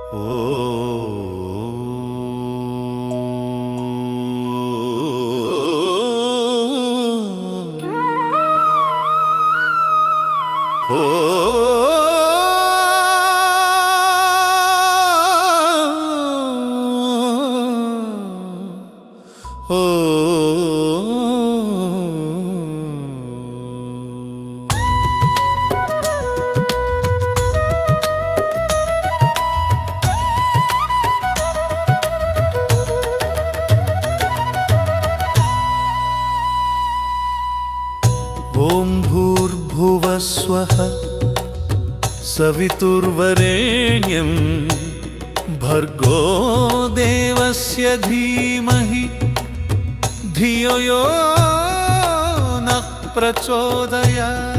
ఓం భూర్భువః స్వః సవితుర్వరేణ్యం భర్గో దేవస్య ధీమహి ధియో యో నః ప్రచోదయాత్.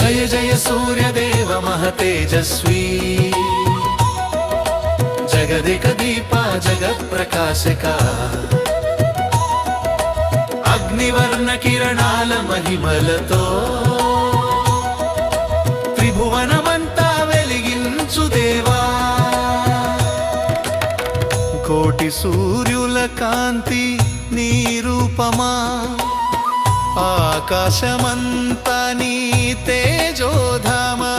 జయ జయ సూర్యదేవ మహతేజస్వీ జగదేక దీప జగత్ప్రకాశక అగ్నివర్ణ కిరణాల మహిమలతో త్రిభువనమంతా వెలిగించు దేవా. కోటి సూర్యుల కాంతి నీ రూపమా, ఆకాశమంతా నీ తేజోధామా.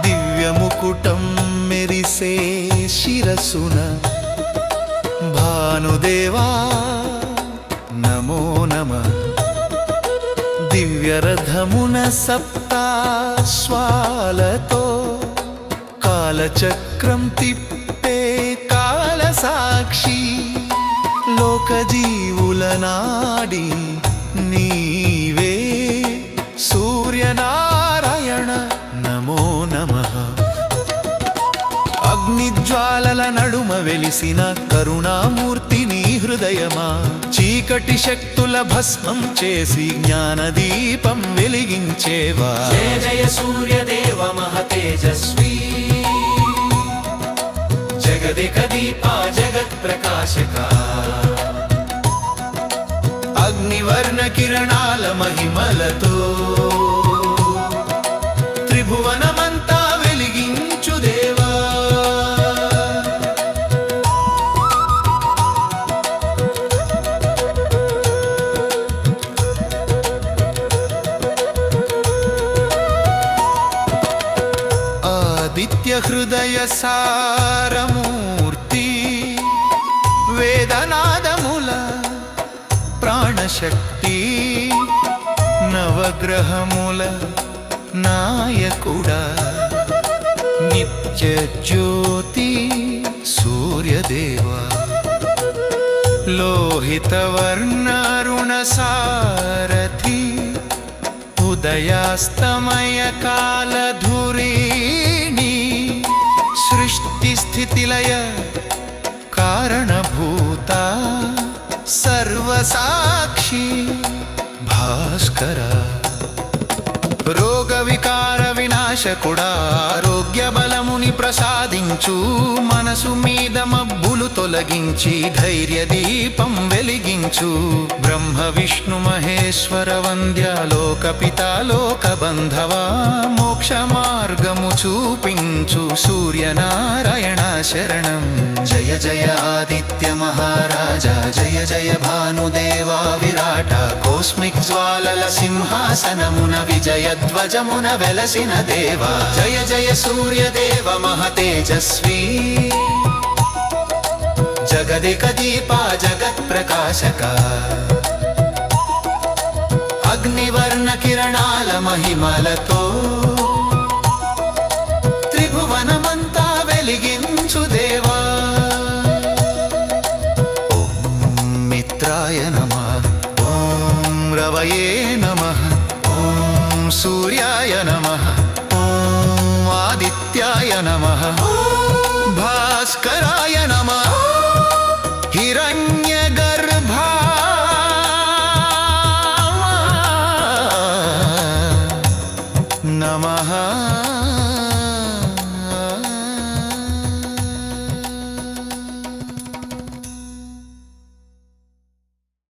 దివ్యముకుటం మెరిసే శిరసున భానుదేవా నమో నమః. దివ్యరథమున సప్తాశ్వాలతో కాలచక్రం తిప్పే కాల సాక్షి. లోకజీవుల నాడి నీవే సూర్యనారాయణ నమో నమః. అగ్నిజ్వాలల నడుమ వెలిసిన కరుణామూర్తి నీ హృదయమా. చీకటి శక్తుల భస్మం చేసి జ్ఞానదీపం వెలిగించేవా. జయ జయ సూర్యదేవ మహతేజస్వీ జగదేక దీప జగత్ప్రకాశక అగ్నివర్ణ కిరణాల మహిమలతో త్రిభువనమంతా వెలిగించు దేవా. ఆదిత్య హృదయ సారమూర్తి వేదనాదముల ప్రాణశక్తి. నవగ్రహముల నాయకుడా నిత్య జ్యోతి సూర్యదేవా. లోహిత వర్ణరుణ సారథి ఉదయాస్తమయ కాలధురీణి. సృష్టి స్థితిలయ కారణభూత సర్వసాక్షి భాస్కర. రోగ వికార వినాశకుడా ఆరోగ్య బలముని ప్రసాదించు. మనసు మీద మబ్బులు తొలగించి ధైర్య దీపం వెలిగించు. బ్రహ్మ విష్ణు మహేశ్వర వంద్య లోక పితా లోక బంధవా. మోక్ష మార్గము చూపించు సూర్యనారాయణ శరణం. జయ జయ ఆదిత్య మహారాజా జయ జయ భానుదేవా విరాట. కోస్మిక్ జ్వాలల సింహాసనమున విజయ ధ్వజమున వెలసిన దేవా. జయ జయ సూర్యదేవ మహతేజస్వీ జగదేక దీప జగత్ప్రకాశక అగ్నివర్ణ కిరణాల మహిమలతో త్రిభువనమంతా వెలిగించు దేవా. ఓం మిత్రాయ నమః, ఓం రవయే నమః, ఓం సూర్యాయ నమః, ఓం ఆదిత్యాయ నమః.